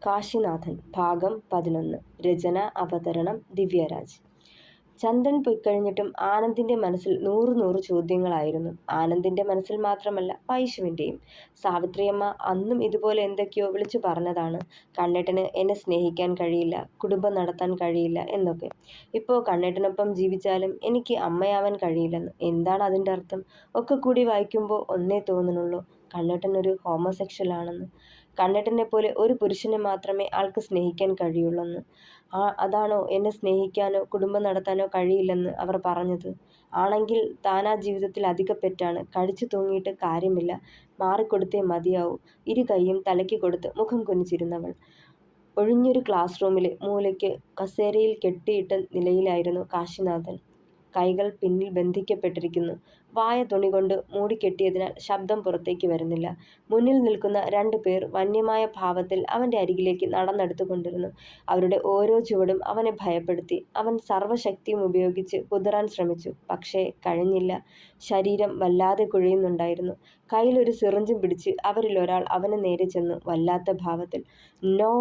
കാശിനാഥൻ ഭാഗം 11. രചന അവതരണം ദിവ്യരാജ്. ചന്ദ്രൻ പൊയ്ക്കഴിഞ്ഞിട്ടും ആനന്ദിന്റെ മനസ്സിൽ നൂറ് ചോദ്യങ്ങളായിരുന്നു. ആനന്ദിന്റെ മനസ്സിൽ മാത്രമല്ല, വൈശുവിന്റെയും. സാവിത്രിയമ്മ അന്നും ഇതുപോലെ എന്തൊക്കെയോ വിളിച്ചു പറഞ്ഞതാണ്. കണ്ണേട്ടന് എന്നെ സ്നേഹിക്കാൻ കഴിയില്ല, കുടുംബം നടത്താൻ കഴിയില്ല എന്നൊക്കെ. ഇപ്പോ കണ്ണേട്ടനൊപ്പം ജീവിച്ചാലും എനിക്ക് അമ്മയാവാൻ കഴിയില്ലെന്ന്. എന്താണ് അതിൻ്റെ അർത്ഥം? ഒക്കെ കൂടി വായിക്കുമ്പോൾ ഒന്നേ തോന്നുന്നുള്ളൂ, കണ്ണേട്ടൻ ഒരു ഹോമോസെക്ഷൽ ആണെന്ന്. കണ്ണേട്ടനെ പോലെ ഒരു പുരുഷനെ മാത്രമേ ആൾക്ക് സ്നേഹിക്കാൻ കഴിയുള്ളെന്ന്. അതാണോ എന്നെ സ്നേഹിക്കാനോ കുടുംബം നടത്താനോ കഴിയില്ലെന്ന് അവർ പറഞ്ഞത്? ആണെങ്കിൽ താനാ ജീവിതത്തിൽ അധികപ്പെറ്റാണ്. കടിച്ചു തൂങ്ങിയിട്ട് കാര്യമില്ല, മാറിക്കൊടുത്തേ മതിയാവൂ. ഇരു കൈയും തലയ്ക്ക് കൊടുത്ത് മുഖം കുനിച്ചിരുന്നവൾ. ഒഴിഞ്ഞൊരു ക്ലാസ് റൂമിലെ മൂലയ്ക്ക് കസേരയിൽ കെട്ടിയിട്ട നിലയിലായിരുന്നു കാശിനാഥൻ. കൈകൾ പിന്നിൽ ബന്ധിക്കപ്പെട്ടിരിക്കുന്നു. വായ തുണി കൊണ്ട് മൂടിക്കെട്ടിയതിനാൽ ശബ്ദം പുറത്തേക്ക് വരുന്നില്ല. മുന്നിൽ നിൽക്കുന്ന 2 പേർ വന്യമായ ഭാവത്തിൽ അവൻ്റെ അരികിലേക്ക് നടന്നെടുത്തുകൊണ്ടിരുന്നു. അവരുടെ ഓരോ ചുവടും അവനെ ഭയപ്പെടുത്തി. അവൻ സർവ്വശക്തിയും ഉപയോഗിച്ച് കുതറാൻ ശ്രമിച്ചു. പക്ഷേ കഴിഞ്ഞില്ല. ശരീരം വല്ലാതെ കുഴയുന്നുണ്ടായിരുന്നു. കയ്യിലൊരു സിറിഞ്ചും പിടിച്ച് അവരിലൊരാൾ അവന് നേരെ ചെന്നു, വല്ലാത്ത ഭാവത്തിൽ. "നോ!"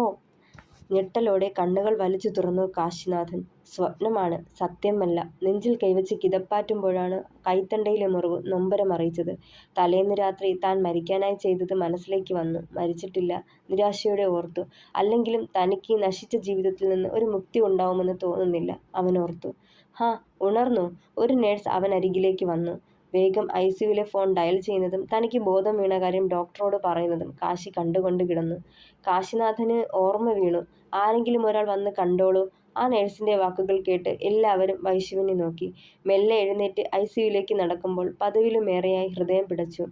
ഞെട്ടലോടെ കണ്ണുകൾ വലിച്ചു തുറന്നു കാശിനാഥൻ. സ്വപ്നമാണ്, സത്യമല്ല. നെഞ്ചിൽ കൈവച്ച് കിതപ്പാറ്റുമ്പോഴാണ് കൈത്തണ്ടയിലെ മുറിവ് നൊമ്പരമറിയിച്ചത്. തലേന്ന് രാത്രി താൻ മരിക്കാനായി ചെയ്തത് മനസ്സിലേക്ക് വന്നു. മരിച്ചിട്ടില്ല, നിരാശയോടെ ഓർത്തു. അല്ലെങ്കിലും തനിക്ക് ഈ നശിച്ച ജീവിതത്തിൽ നിന്ന് ഒരു മുക്തി ഉണ്ടാവുമെന്ന് തോന്നുന്നില്ല, അവനോർത്തു. "ഹാ, ഉണർന്നോ?" ഒരു നേഴ്സ് അവനരികിലേക്ക് വന്നു. വേഗം ICUവിലെ ഫോൺ ഡയൽ ചെയ്യുന്നതും തനിക്ക് ബോധം വീണ കാര്യം ഡോക്ടറോട് പറയുന്നതും കാശി കണ്ടുകൊണ്ട് കിടന്നു. കാശിനാഥന് ഓർമ്മ വീണു. "ആരെങ്കിലും ഒരാൾ വന്ന് കണ്ടോളൂ." ആ നേഴ്സിന്റെ വാക്കുകൾ കേട്ട് എല്ലാവരും വൈശുവിനെ നോക്കി. മെല്ലെ എഴുന്നേറ്റ് ICUവിലേക്ക് നടക്കുമ്പോൾ പതിവിലുമേറെയായി ഹൃദയം പിടച്ചു.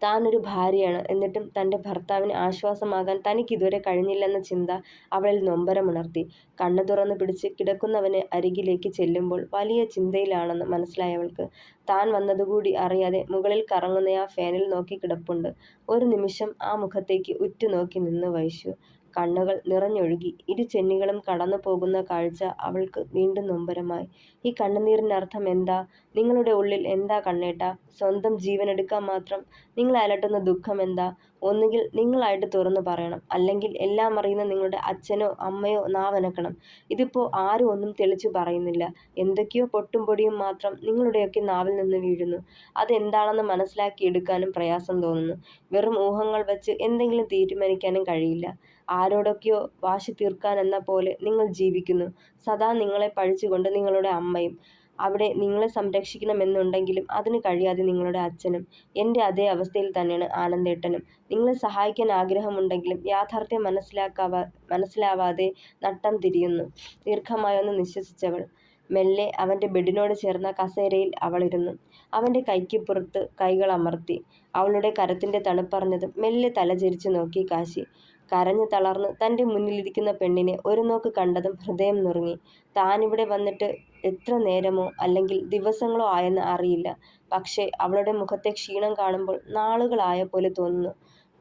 താനൊരു ഭാര്യയാണ്, എന്നിട്ടും തൻ്റെ ഭർത്താവിന് ആശ്വാസമാകാൻ തനിക്കിതുവരെ കഴിഞ്ഞില്ലെന്ന ചിന്ത അവളിൽ നൊമ്പരമുണർത്തി. കണ്ണു തുറന്നു പിടിച്ച് കിടക്കുന്നവന് അരികിലേക്ക് ചെല്ലുമ്പോൾ വലിയ ചിന്തയിലാണെന്ന് മനസ്സിലായവൾക്ക്. താൻ വന്നതുകൂടി അറിയാതെ മുകളിൽ കറങ്ങുന്ന ആ ഫാനിൽ നോക്കി കിടപ്പുണ്ട്. ഒരു നിമിഷം ആ മുഖത്തേക്ക് ഉറ്റുനോക്കി നിന്നു വൈശു. കണ്ണുകൾ നിറഞ്ഞൊഴുകി. ഇരു ചെന്നികളും കടന്നു പോകുന്ന കാഴ്ച അവൾക്ക് വീണ്ടും നൊമ്പരമായി. ഈ കണ്ണുനീരിനർത്ഥം എന്താ? നിങ്ങളുടെ ഉള്ളിൽ എന്താ കണ്ണേട്ടാ? സ്വന്തം ജീവനെടുക്കാൻ മാത്രം നിങ്ങളെ അലട്ടുന്ന ദുഃഖം എന്താ? ഒന്നുകിൽ നിങ്ങളായിട്ട് തുറന്നു പറയണം, അല്ലെങ്കിൽ എല്ലാം അറിയുന്ന നിങ്ങളുടെ അച്ഛനോ അമ്മയോ നാവനക്കണം. ഇതിപ്പോ ആരും ഒന്നും തെളിച്ചു പറയുന്നില്ല. എന്തൊക്കെയോ പൊട്ടും പൊടിയും മാത്രം നിങ്ങളുടെയൊക്കെ നാവിൽ നിന്ന് വീഴുന്നു. അതെന്താണെന്ന് മനസ്സിലാക്കിയെടുക്കാനും പ്രയാസം തോന്നുന്നു. വെറും ഊഹങ്ങൾ വച്ച് എന്തെങ്കിലും തീരുമാനിക്കാനും കഴിയില്ല. ആരോടൊക്കെയോ വാശി തീർക്കാനെന്ന പോലെ നിങ്ങൾ ജീവിക്കുന്നു. സദാ നിങ്ങളെ പഴിച്ചുകൊണ്ട് നിങ്ങളുടെ അമ്മയും. അവിടെ നിങ്ങളെ സംരക്ഷിക്കണമെന്നുണ്ടെങ്കിലും അതിന് കഴിയാതെ നിങ്ങളുടെ അച്ഛനും. എൻ്റെ അതേ അവസ്ഥയിൽ തന്നെയാണ് ആനന്ദേട്ടനും. നിങ്ങളെ സഹായിക്കാൻ ആഗ്രഹമുണ്ടെങ്കിലും യാഥാർത്ഥ്യം മനസ്സിലാവാതെ നട്ടം തിരിയുന്നു. ദീർഘമായൊന്ന് നിശ്വസിച്ചവൾ മെല്ലെ അവൻ്റെ ബെഡിനോട് ചേർന്ന കസേരയിൽ അവളിരുന്നു. അവൻ്റെ കൈക്ക് പുറത്ത് കൈകൾ അമർത്തി. അവളുടെ കരത്തിൻ്റെ തണുപ്പറിഞ്ഞതും മെല്ലെ തലചെരിച്ചു നോക്കി കാശി. കരഞ്ഞു തളർന്ന് തൻ്റെ മുന്നിലിരിക്കുന്ന പെണ്ണിനെ ഒരു നോക്ക് കണ്ടതും ഹൃദയം നുറുങ്ങി. താനിവിടെ വന്നിട്ട് എത്ര നേരമോ അല്ലെങ്കിൽ ദിവസങ്ങളോ ആയെന്ന് അറിയില്ല. പക്ഷേ അവളുടെ മുഖത്തെ ക്ഷീണം കാണുമ്പോൾ നാളുകളായ പോലെ തോന്നുന്നു.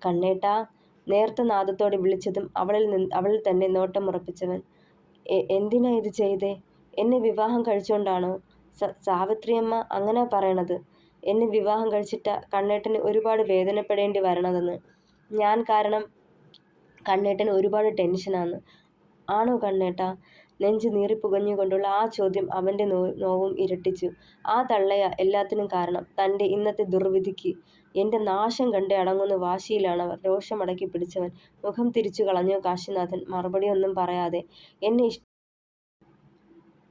"കണ്ണേട്ടാ!" നേർത്ത നാദത്തോടെ വിളിച്ചതും അവളിൽ തന്നെ നോട്ടമുറപ്പിച്ചവൻ. എന്തിനാ ഇത് ചെയ്തേ? എന്നെ വിവാഹം കഴിച്ചോണ്ടാണോ?" സാവിത്രിയമ്മ അങ്ങനാ പറയണത്. "എന്നെ വിവാഹം കഴിച്ചിട്ടാ കണ്ണേട്ടന് ഒരുപാട് വേദനപ്പെടേണ്ടി വരണതെന്ന്. ഞാൻ കാരണം കണ്ണേട്ടന് ഒരുപാട് ടെൻഷനാന്ന്." "ആണോ കണ്ണേട്ടാ?" നെഞ്ച് നീറിപ്പുകഞ്ഞുകൊണ്ടുള്ള ആ ചോദ്യം അവൻ്റെ നോവും ഇരട്ടിച്ചു. "ആ തള്ളയാ എല്ലാത്തിനും കാരണം, തൻ്റെ ഇന്നത്തെ ദുർവിധിക്ക്. എൻ്റെ നാശം കണ്ടേ അടങ്ങുന്ന വാശിയിലാണവർ." രോഷമടക്കി പിടിച്ചവൻ മുഖം തിരിച്ചു കളഞ്ഞു കാശിനാഥൻ മറുപടിയൊന്നും പറയാതെ.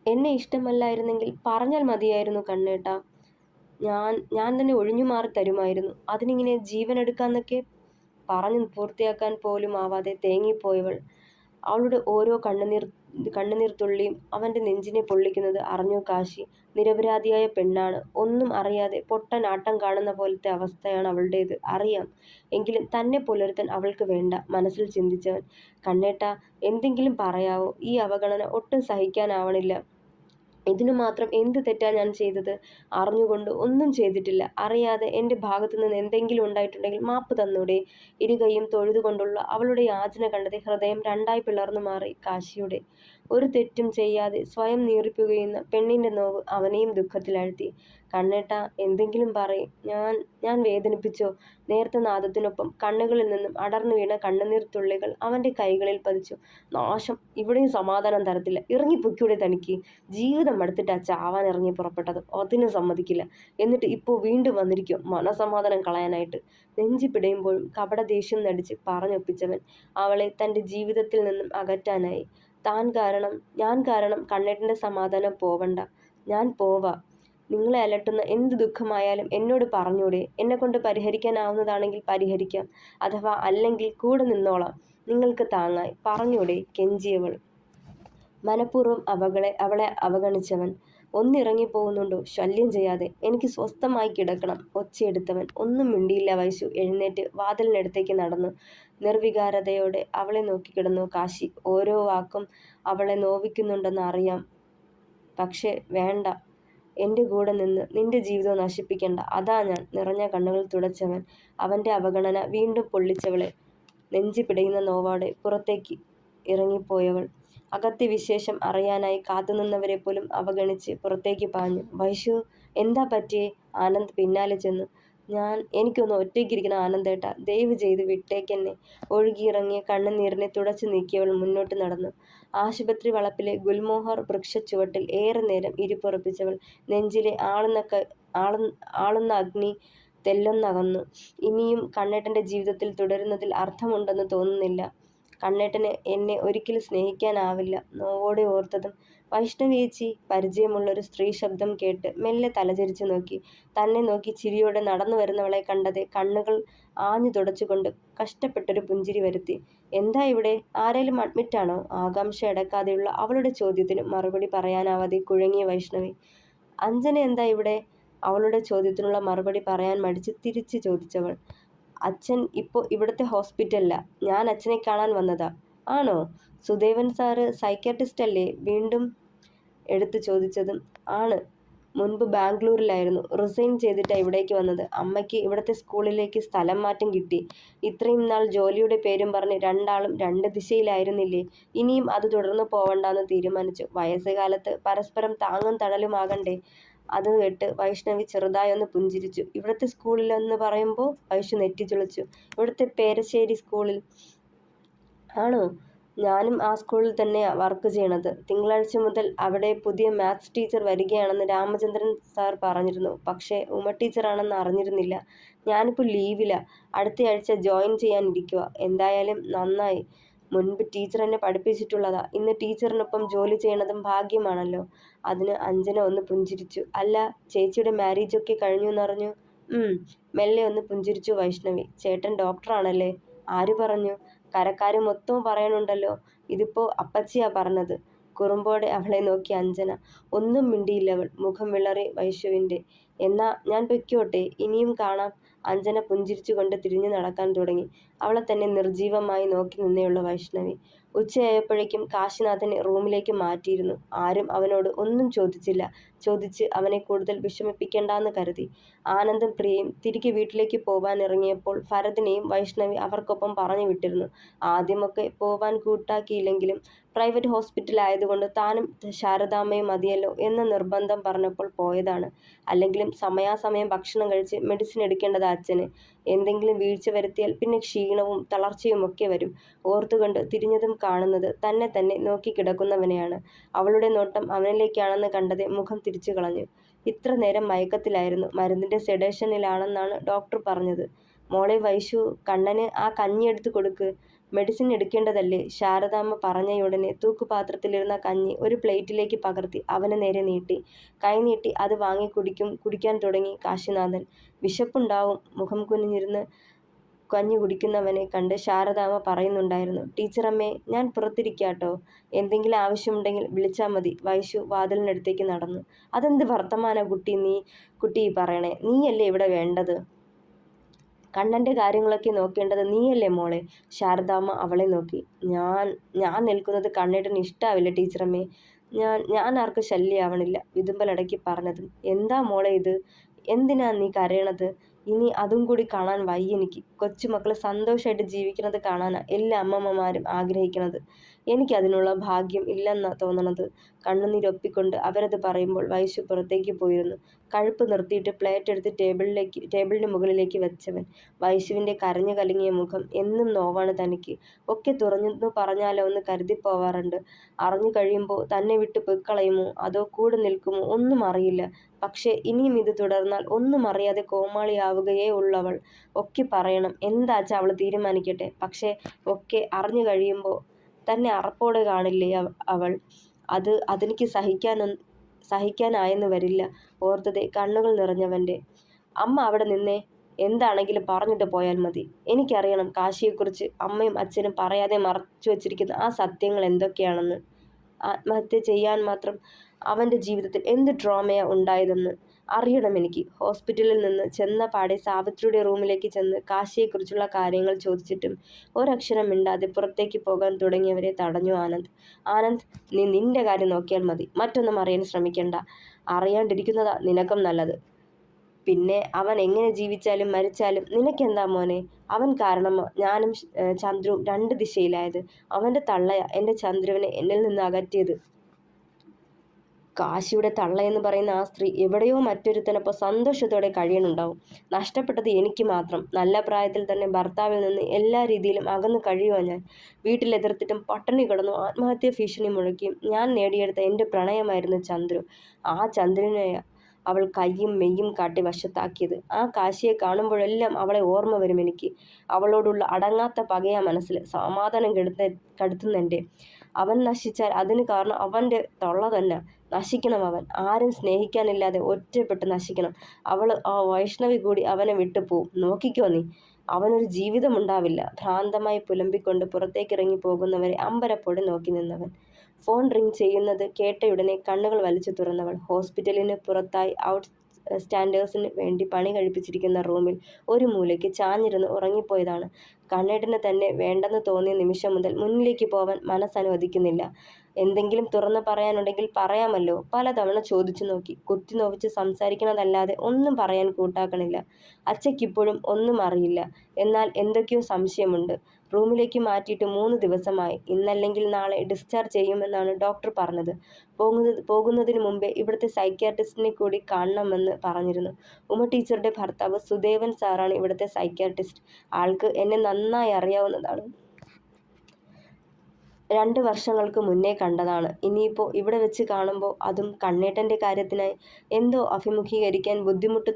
എന്നെ ഇഷ്ടമല്ലായിരുന്നെങ്കിൽ പറഞ്ഞാൽ മതിയായിരുന്നു കണ്ണേട്ടാ. ഞാൻ തന്നെ ഒഴിഞ്ഞു മാറി തരുമായിരുന്നു. അതിനിങ്ങനെ ജീവനെടുക്കാന്നൊക്കെ." പറഞ്ഞു പൂർത്തിയാക്കാൻ പോലും ആവാതെ തേങ്ങിപ്പോയവൾ. അവളുടെ ഓരോ കണ്ണുനീർ തുള്ളിയും അവൻ്റെ നെഞ്ചിനെ പൊള്ളിക്കുന്നത് അറിഞ്ഞു കാശി. നിരപരാധിയായ പെണ്ണാണ്. ഒന്നും അറിയാതെ പൊട്ടൻ ആട്ടം കാണുന്ന പോലത്തെ അവസ്ഥയാണ് അവളുടേത്, അറിയാം. എങ്കിലും തന്നെ പോലൊരുത്തൻ അവൾക്ക് വേണ്ട, മനസ്സിൽ ചിന്തിച്ചവൻ. "കണ്ണേട്ടാ, എന്തെങ്കിലും പറയാവോ? ഈ അവഗണന ഒട്ടും സഹിക്കാനാവണില്ല. ഇതിനു മാത്രം എന്ത് തെറ്റാ ഞാൻ ചെയ്തത്? അറിഞ്ഞുകൊണ്ട് ഒന്നും ചെയ്തിട്ടില്ല. അറിയാതെ എൻ്റെ ഭാഗത്തു നിന്ന് എന്തെങ്കിലും ഉണ്ടായിട്ടുണ്ടെങ്കിൽ മാപ്പ് തന്നൂടെ?" ഇരുകൈയും തൊഴുതുകൊണ്ടുള്ള അവളുടെ യാചന കണ്ടത് ഹൃദയം രണ്ടായി പിളർന്നു മാറി കാശിയുടെ. ഒരു തെറ്റും ചെയ്യാതെ സ്വയം നീറിപ്പുകയുന്ന പെണ്ണിൻ്റെ നോവ് അവനെയും ദുഃഖത്തിലാഴ്ത്തി. കണ്ണേട്ട, എന്തെങ്കിലും പറയ്. ഞാൻ ഞാൻ വേദനിപ്പിച്ചോ? നേർത്ത നാദത്തിനൊപ്പം കണ്ണുകളിൽ നിന്നും അടർന്നു വീണ കണ്ണുനീർ തുള്ളികൾ അവൻ്റെ കൈകളിൽ പതിച്ചു. നാശം, ഇവിടെയും സമാധാനം തരത്തില്ല. ഇറങ്ങിപ്പൊയ്ക്കൂടെ തനിക്ക്? ജീവിതം മടുത്തിട്ടാ ചാവാൻ ഇറങ്ങി പുറപ്പെട്ടത്. അതിനും സമ്മതിക്കില്ല. എന്നിട്ട് ഇപ്പോൾ വീണ്ടും വന്നിരിക്കും മനസമാധാനം കളയാനായിട്ട്. നെഞ്ചി പിടയുമ്പോഴും കപട ദേഷ്യം നടിച്ച് പറഞ്ഞൊപ്പിച്ചവൻ അവളെ തൻ്റെ ജീവിതത്തിൽ നിന്നും അകറ്റാനായി. ഞാൻ കാരണം കണ്ണേട്ടൻ്റെ സമാധാനം പോവണ്ട. ഞാൻ പോവാ. നിങ്ങളെ അലട്ടുന്ന എന്ത് ദുഃഖമായാലും എന്നോട് പറഞ്ഞൂടെ? എന്നെക്കൊണ്ട് പരിഹരിക്കാനാവുന്നതാണെങ്കിൽ പരിഹരിക്കാം. അഥവാ അല്ലെങ്കിൽ കൂടെ നിന്നോളാം. നിങ്ങൾക്ക് താങ്ങായി. പറഞ്ഞൂടെ? കെഞ്ചിയവൾ. മനഃപൂർവ്വം അവളെ അവഗണിച്ചവൻ. ഒന്നിറങ്ങിപ്പോകുന്നുണ്ടോ? ശല്യം ചെയ്യാതെ. എനിക്ക് സ്വസ്ഥമായി കിടക്കണം. ഒച്ചയെടുത്തവൻ. ഒന്നും മിണ്ടിയില്ല വൈശു. എഴുന്നേറ്റ് വാതിലിനടുത്തേക്ക് നടന്നു. നിർവികാരതയോടെ അവളെ നോക്കിക്കിടന്നു കാശി. ഓരോ വാക്കും അവളെ നോവിക്കുന്നുണ്ടെന്ന് അറിയാം. പക്ഷേ വേണ്ട. എൻ്റെ കൂടെ നിന്ന് നിന്റെ ജീവിതം നശിപ്പിക്കണ്ട. അതാ ഞാൻ. നിറഞ്ഞ കണ്ണുകൾ തുടച്ചവൻ. അവൻ്റെ അവഗണന വീണ്ടും പൊള്ളിച്ചവളെ. നെഞ്ചി പിടയുന്ന നോവോടെ പുറത്തേക്ക് ഇറങ്ങിപ്പോയവൾ അകത്തെ വിശേഷം അറിയാനായി കാത്തുനിന്നവരെ പോലും അവഗണിച്ച് പുറത്തേക്ക് പാഞ്ഞു. വൈശു, എന്താ പറ്റിയേ? ആനന്ദ് പിന്നാലെ ചെന്നു. എനിക്കൊന്ന് ഒറ്റയ്ക്കിരിക്കണം ആനന്ദേട്ട. ദയവ് ചെയ്ത് വിട്ടേക്കെന്നെ. ഒഴുകിയിറങ്ങിയ കണ്ണുനീരിനെ തുടച്ചു നീക്കിയവൾ മുന്നോട്ട് നടന്നു. ആശുപത്രി വളപ്പിലെ ഗുൽമോഹർ വൃക്ഷച്ചുവട്ടിൽ ഏറെ നേരം ഇരിപ്പുറപ്പിച്ചവൾ നെഞ്ചിലെ ആളുന്ന അഗ്നി തെല്ലൊന്നകന്നു. ഇനിയും കണ്ണേട്ടൻ്റെ ജീവിതത്തിൽ തുടരുന്നതിൽ അർത്ഥമുണ്ടെന്ന് തോന്നുന്നില്ല. കണ്ണേട്ടന് എന്നെ ഒരിക്കലും സ്നേഹിക്കാനാവില്ല. നോവോടെ ഓർത്തതും വൈഷ്ണവിയേച്ചി. പരിചയമുള്ളൊരു സ്ത്രീ ശബ്ദം കേട്ട് മെല്ലെ തലചരിച്ചു നോക്കി. തന്നെ നോക്കി ചിരിയോടെ നടന്നു വരുന്നവളെ കണ്ടതെ കണ്ണുകൾ ആഞ്ഞു തുടച്ചുകൊണ്ട് കഷ്ടപ്പെട്ടൊരു പുഞ്ചിരി വരുത്തി. എന്താ ഇവിടെ? ആരേലും അഡ്മിറ്റാണോ? ആകാംക്ഷ അടക്കാതെയുള്ള അവളുടെ ചോദ്യത്തിന് മറുപടി പറയാനാവാതെ കുഴങ്ങിയ വൈഷ്ണവി. അഞ്ജന എന്താ ഇവിടെ? അവളുടെ ചോദ്യത്തിനുള്ള മറുപടി പറയാൻ മടിച്ച് തിരിച്ചു ചോദിച്ചവൾ. അച്ഛൻ ഇപ്പോൾ ഇവിടുത്തെ ഹോസ്പിറ്റലിലാ. ഞാൻ അച്ഛനെ കാണാൻ വന്നതാ. ആണോ? സുദേവൻ സാറ് സൈക്യാട്രിസ്റ്റ് അല്ലേ? വീണ്ടും എടുത്തു ചോദിച്ചതും ആണ്. മുൻപ് ബാംഗ്ലൂരിലായിരുന്നു. റിസൈൻ ചെയ്തിട്ടാ ഇവിടേക്ക് വന്നത്. അമ്മയ്ക്ക് ഇവിടുത്തെ സ്കൂളിലേക്ക് സ്ഥലം മാറ്റം കിട്ടി. ഇത്രയും നാൾ ജോലിയുടെ പേരും പറഞ്ഞ് രണ്ടാളും രണ്ട് ദിശയിലായിരുന്നില്ലേ? ഇനിയും അത് തുടർന്നു പോവണ്ടാന്ന് തീരുമാനിച്ചു. വയസ്സുകാലത്ത് പരസ്പരം താങ്ങും തണലുമാകണ്ടേ? അത് കേട്ട് വൈഷ്ണവി ചെറുതായൊന്ന് പുഞ്ചിരിച്ചു. ഇവിടുത്തെ സ്കൂളിലെന്ന് പറയുമ്പോൾ വൈഷു നെറ്റിച്ചുളിച്ചു. ഇവിടുത്തെ പേരശ്ശേരി സ്കൂളിൽ. ആണോ? ഞാനും ആ സ്കൂളിൽ തന്നെയാ വർക്ക് ചെയ്യണത്. തിങ്കളാഴ്ച മുതൽ അവിടെ പുതിയ മാത്സ് ടീച്ചർ വരികയാണെന്ന് രാമചന്ദ്രൻ സാർ പറഞ്ഞിരുന്നു. പക്ഷേ ഉമ ടീച്ചറാണെന്ന് അറിഞ്ഞിരുന്നില്ല. ഞാനിപ്പോൾ ലീവിലാ. അടുത്തയാഴ്ച ജോയിൻ ചെയ്യാനിരിക്കുവാ. എന്തായാലും നന്നായി. മുൻപ് ടീച്ചർ എന്നെ പഠിപ്പിച്ചിട്ടുള്ളതാ. ഇന്ന് ടീച്ചറിനൊപ്പം ജോലി ചെയ്യണതും ഭാഗ്യമാണല്ലോ. അതിന് അഞ്ജന ഒന്ന് പുഞ്ചിരിച്ചു. അല്ല, ചേച്ചിയുടെ മാരേജൊക്കെ കഴിഞ്ഞുവെന്നറിഞ്ഞു. മെല്ലെ ഒന്ന് പുഞ്ചിരിച്ചു വൈഷ്ണവി. ചേട്ടൻ ഡോക്ടറാണല്ലേ? ആര് പറഞ്ഞു? കരക്കാര് മൊത്തവും പറയണുണ്ടല്ലോ. ഇതിപ്പോ അപ്പച്ചിയാ പറഞ്ഞത്. കുറുമ്പോടെ അവളെ നോക്കി അഞ്ജന. ഒന്നും മിണ്ടിയില്ലവൾ. മുഖം വിളറി വൈഷുവിൻ്റെ. എന്നാ ഞാൻ പൊയ്ക്കോട്ടെ? ഇനിയും കാണാം. അഞ്ജന പുഞ്ചിരിച്ചുകൊണ്ട് തിരിഞ്ഞു നടക്കാൻ തുടങ്ങി. അവളെ തന്നെ നിർജീവമായി നോക്കി നിന്നെയുള്ള വൈഷ്ണവി. ഉച്ചയായപ്പോഴേക്കും കാശിനാഥനെ റൂമിലേക്ക് മാറ്റിയിരുന്നു. ആരും അവനോട് ഒന്നും ചോദിച്ച് അവനെ കൂടുതൽ വിഷമിപ്പിക്കേണ്ടാന്ന് കരുതി. ആനന്ദും പ്രിയയും തിരികെ വീട്ടിലേക്ക് പോവാനിറങ്ങിയപ്പോൾ ഭരതിനെയും വൈഷ്ണവി അവർക്കൊപ്പം പറഞ്ഞു വിട്ടിരുന്നു. ആദ്യമൊക്കെ പോവാൻ കൂട്ടാക്കിയില്ലെങ്കിലും പ്രൈവറ്റ് ഹോസ്പിറ്റലായതുകൊണ്ട് താനും ശാരദാമ്മയും മതിയല്ലോ എന്ന നിർബന്ധം പറഞ്ഞപ്പോൾ പോയതാണ്. അല്ലെങ്കിലും സമയാസമയം ഭക്ഷണം കഴിച്ച് മെഡിസിൻ എടുക്കേണ്ടത് അച്ഛന്. എന്തെങ്കിലും വീഴ്ച വരുത്തിയാൽ പിന്നെ ക്ഷീണവും തളർച്ചയുമൊക്കെ വരും. ഓർത്തുകൊണ്ട് തിരിഞ്ഞതും കാണുന്നത് തന്നെ നോക്കി കിടക്കുന്നവനെയാണ്. അവളുടെ നോട്ടം അവനിലേക്കാണെന്ന് കണ്ടതെ മുഖം തിരിച്ചു കളഞ്ഞു. ഇത്ര നേരം മയക്കത്തിലായിരുന്നു. മരുന്നിൻ്റെ സെഡേഷനിലാണെന്നാണ് ഡോക്ടർ പറഞ്ഞത്. മോളെ വൈശു, കണ്ണന് ആ കഞ്ഞി എടുത്ത് കൊടുക്ക്. മെഡിസിൻ എടുക്കേണ്ടതല്ലേ? ശാരദാമ്മ പറഞ്ഞയുടനെ തൂക്കുപാത്രത്തിലിരുന്ന കഞ്ഞി ഒരു പ്ലേറ്റിലേക്ക് പകർത്തി അവന് നേരെ നീട്ടി. കൈ നീട്ടി അത് വാങ്ങി കുടിക്കാൻ തുടങ്ങി കാശിനാഥൻ. വിശപ്പുണ്ടാവും. മുഖം കുനിഞ്ഞിരുന്ന് കഞ്ഞി കുടിക്കുന്നവനെ കണ്ട് ശാരദാമ്മ പറയുന്നുണ്ടായിരുന്നു. ടീച്ചറമ്മേ, ഞാൻ പുറത്തിരിക്കാട്ടോ. എന്തെങ്കിലും ആവശ്യമുണ്ടെങ്കിൽ വിളിച്ചാൽ മതി. വൈശു വാതിലിനടുത്തേക്ക് നടന്നു. അതെന്ത് വർത്തമാനാ കുട്ടി പറയണേ? നീയല്ലേ ഇവിടെ വേണ്ടത്? കണ്ണൻ്റെ കാര്യങ്ങളൊക്കെ നോക്കേണ്ടത് നീയല്ലേ മോളെ? ശാരദാമ്മ അവളെ നോക്കി. ഞാൻ നിൽക്കുന്നത് കണ്ണേട്ടന് ഇഷ്ടാവില്ല ടീച്ചറമ്മേ. ഞാൻ ആർക്കും ശല്യമാവണില്ല. വിതുമ്പലടക്കി പറഞ്ഞതും. എന്താ മോളെ ഇത്? എന്തിനാ നീ കരയണത്? ഇനി അതും കൂടി കാണാൻ വയ്യെനിക്ക്. കൊച്ചുമക്കൾ സന്തോഷമായിട്ട് ജീവിക്കുന്നത് കാണാനാണ് എല്ലാ അമ്മമ്മമാരും ആഗ്രഹിക്കുന്നത്. എനിക്കതിനുള്ള ഭാഗ്യം ഇല്ലെന്നാ തോന്നണത്. കണ്ണുനീരൊപ്പിക്കൊണ്ട് അവരത് പറയുമ്പോൾ വൈശു പുറത്തേക്ക് പോയിരുന്നു. കഴുപ്പ് നിർത്തിയിട്ട് പ്ലേറ്റ് എടുത്ത് ടേബിളിന് മുകളിലേക്ക് വെച്ചവൻ. വൈശുവിൻ്റെ കരഞ്ഞു കലങ്ങിയ മുഖം. എന്നും നോവാണ് തനിക്ക്. ഒക്കെ തുറന്നു പറഞ്ഞാലോ എന്ന് കരുതിപ്പോവാറുണ്ട്. അറിഞ്ഞു കഴിയുമ്പോൾ തന്നെ വിട്ട് പൊയ്ക്കളയുമോ അതോ കൂടെ നിൽക്കുമോ ഒന്നും അറിയില്ല. പക്ഷേ ഇനിയും ഇത് തുടർന്നാൽ ഒന്നും അറിയാതെ കോമാളിയാവുകയേ ഉള്ളവൾ. ഒക്കെ പറയണം, എന്താച്ചാ അവൾ തീരുമാനിക്കട്ടെ. പക്ഷേ ഒക്കെ അറിഞ്ഞു കഴിയുമ്പോൾ തന്നെ അറപ്പോടെ കാണില്ലേ അവൾ. അതെനിക്ക് സഹിക്കാനായെന്ന് വരില്ല. ഓർത്തതേ കണ്ണുകൾ നിറഞ്ഞവൻ്റെ. അമ്മ അവിടെ നിന്നേ. എന്താണെങ്കിലും പറഞ്ഞിട്ട് പോയാൽ മതി. എനിക്കറിയണം കാശിയെക്കുറിച്ച് അമ്മയും അച്ഛനും പറയാതെ മറച്ചു വച്ചിരിക്കുന്ന ആ സത്യങ്ങൾ എന്തൊക്കെയാണെന്ന്. ആത്മഹത്യ ചെയ്യാൻ മാത്രം അവൻ്റെ ജീവിതത്തിൽ എന്ത് ഡ്രാമയാ ഉണ്ടായതെന്ന് അറിയണം എനിക്ക്. ഹോസ്പിറ്റലിൽ നിന്ന് ചെന്ന പാടെ സാവിത്രിയുടെ റൂമിലേക്ക് ചെന്ന് കാശിയെക്കുറിച്ചുള്ള കാര്യങ്ങൾ ചോദിച്ചിട്ടും ഒരക്ഷരം മിണ്ടാതെ പുറത്തേക്ക് പോകാൻ തുടങ്ങിയവരെ തടഞ്ഞു ആനന്ദ്. ആനന്ദ്, നീ നിന്റെ കാര്യം നോക്കിയാൽ മതി. മറ്റൊന്നും അറിയാൻ ശ്രമിക്കണ്ട. അറിയാണ്ടിരിക്കുന്നതാ നിനക്കും നല്ലത്. പിന്നെ അവൻ എങ്ങനെ ജീവിച്ചാലും മരിച്ചാലും നിനക്കെന്താ മോനെ? അവൻ കാരണമാ ഞാനും ചന്ദ്രുവും രണ്ട് ദിശയിലായത്. അവൻ്റെ തള്ളയാ എൻ്റെ ചന്ദ്രുവിനെ എന്നിൽ നിന്ന് അകറ്റിയത്. കാശിയുടെ തള്ളയെന്ന് പറയുന്ന ആ സ്ത്രീ എവിടെയോ മറ്റൊരുത്തനൊപ്പം സന്തോഷത്തോടെ കഴിയണുണ്ടാവും. നഷ്ടപ്പെട്ടത് എനിക്ക് മാത്രം. നല്ല പ്രായത്തിൽ തന്നെ ഭർത്താവിൽ നിന്ന് എല്ലാ രീതിയിലും അകന്ന് കഴിയുവാ ഞാൻ. വീട്ടിലെതിർത്തിട്ടും പട്ടിണി കിടന്നു ആത്മഹത്യാ ഭീഷണി മുഴക്കിയും ഞാൻ നേടിയെടുത്ത എൻ്റെ പ്രണയമായിരുന്നു ചന്ദ്രു. ആ ചന്ദ്രനെയാ അവൾ കയ്യും മെയ്യും കാട്ടി വശത്താക്കിയത്. ആ കാശിയെ കാണുമ്പോഴെല്ലാം അവളെ ഓർമ്മ വരും എനിക്ക്. അവളോടുള്ള അടങ്ങാത്ത പകയാ മനസ്സിൽ സമാധാനം കെടുത്തുന്നെൻ്റെ. അവൻ നശിച്ചാൽ അതിന് കാരണം അവൻ്റെ തൊള്ള തന്നെ. നശിക്കണം അവൻ. ആരും സ്നേഹിക്കാനില്ലാതെ ഒറ്റപ്പെട്ട് നശിക്കണം. ആ വൈഷ്ണവി കൂടി അവനെ വിട്ടു പോവും. നോക്കിക്കോ നീ. അവനൊരു ജീവിതമുണ്ടാവില്ല. ഭ്രാന്തമായി പുലമ്പിക്കൊണ്ട് പുറത്തേക്കിറങ്ങി പോകുന്നവരെ അമ്പരപ്പോടെ നോക്കി നിന്നവൻ. ഫോൺ റിങ് ചെയ്യുന്നത് കേട്ടയുടനെ കണ്ണുകൾ വലിച്ചു തുറന്നവൾ ഹോസ്പിറ്റലിന് പുറത്തായി ഔട്ട് സ്റ്റാൻഡേഴ്സിന് വേണ്ടി പണി കഴിപ്പിച്ചിരിക്കുന്ന റൂമിൽ ഒരു മൂലയ്ക്ക് ചാഞ്ഞിരുന്ന് ഉറങ്ങിപ്പോയതാണ്. കണ്ണേട്ടന് തന്നെ വേണ്ടെന്ന് തോന്നിയ നിമിഷം മുതൽ മുന്നിലേക്ക് പോവാൻ മനസ്സനുവദിക്കുന്നില്ല. എന്തെങ്കിലും തുറന്ന് പറയാനുണ്ടെങ്കിൽ പറയാമല്ലോ. പലതവണ ചോദിച്ചു നോക്കി. കുത്തിനോവിച്ച് സംസാരിക്കണതല്ലാതെ ഒന്നും പറയാൻ കൂട്ടാക്കണില്ല. അച്ഛയ്ക്കിപ്പോഴും ഒന്നും അറിയില്ല. എന്നാൽ എന്തൊക്കെയോ സംശയമുണ്ട്. റൂമിലേക്ക് മാറ്റിയിട്ട് 3 ദിവസമായി. ഇന്നല്ലെങ്കിൽ നാളെ ഡിസ്ചാർജ് ചെയ്യുമെന്നാണ് ഡോക്ടർ പറഞ്ഞത്. പോകുന്നതിന് മുമ്പേ ഇവിടുത്തെ സൈക്യാട്രിസ്റ്റിനെ കൂടി കാണണമെന്ന് പറഞ്ഞിരുന്നു. ഉമ ടീച്ചറുടെ ഭർത്താവ് സുദേവൻ സാറാണ് ഇവിടുത്തെ സൈക്യാട്രിസ്റ്റ്. ആൾക്ക് എന്നെ നന്നായി അറിയാവുന്നതാണ്. 2 വർഷങ്ങൾക്ക് മുന്നേ കണ്ടതാണ്. ഇനിയിപ്പോൾ ഇവിടെ വെച്ച് കാണുമ്പോൾ അതും കണ്ണേട്ടൻ്റെ കാര്യത്തിനായി എന്തോ അഭിമുഖീകരിക്കാൻ ബുദ്ധിമുട്ട്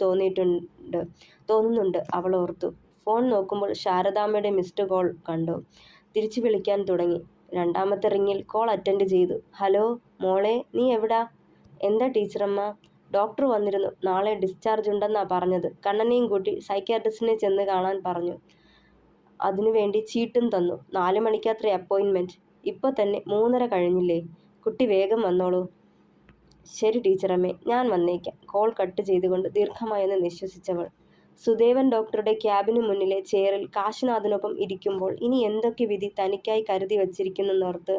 തോന്നുന്നുണ്ട് അവൾ ഓർത്തു. ഫോൺ നോക്കുമ്പോൾ ശാരദാമ്മയുടെ മിസ്ഡ് കോൾ കണ്ടു. തിരിച്ചു വിളിക്കാൻ തുടങ്ങി. 2ാമത്തെ റിങ്ങിൽ കോൾ അറ്റൻഡ് ചെയ്തു. ഹലോ മോളെ, നീ എവിടാ? എന്താ ടീച്ചറമ്മ? ഡോക്ടർ വന്നിരുന്നു. നാളെ ഡിസ്ചാർജ് ഉണ്ടെന്നാ പറഞ്ഞത്. കണ്ണനെയും കൂട്ടി സൈക്യാട്രിസ്റ്റിനെ ചെന്ന് കാണാൻ പറഞ്ഞു. അതിനുവേണ്ടി ചീട്ടും തന്നു. 4 മണിക്കത്രേ അപ്പോയിൻമെൻറ്റ്. ഇപ്പോൾ തന്നെ 3:30 കഴിഞ്ഞില്ലേ? കുട്ടി വേഗം വന്നോളൂ. ശരി ടീച്ചറമ്മേ, ഞാൻ വന്നേക്കാം. കോൾ കട്ട് ചെയ്തുകൊണ്ട് ദീർഘമായൊന്ന് നിശ്വസിച്ചവൾ സുദേവൻ ഡോക്ടറുടെ ക്യാബിനു മുന്നിലെ ചെയറിൽ കാശിനാഥനൊപ്പം ഇരിക്കുമ്പോൾ ഇനി എന്തൊക്കെ വിധി തനിക്കായി കരുതി വച്ചിരിക്കുന്നെന്നോർത്ത്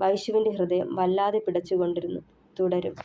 വൈശുവിൻ്റെ ഹൃദയം വല്ലാതെ പിടച്ചുകൊണ്ടിരുന്നു. തുടരും.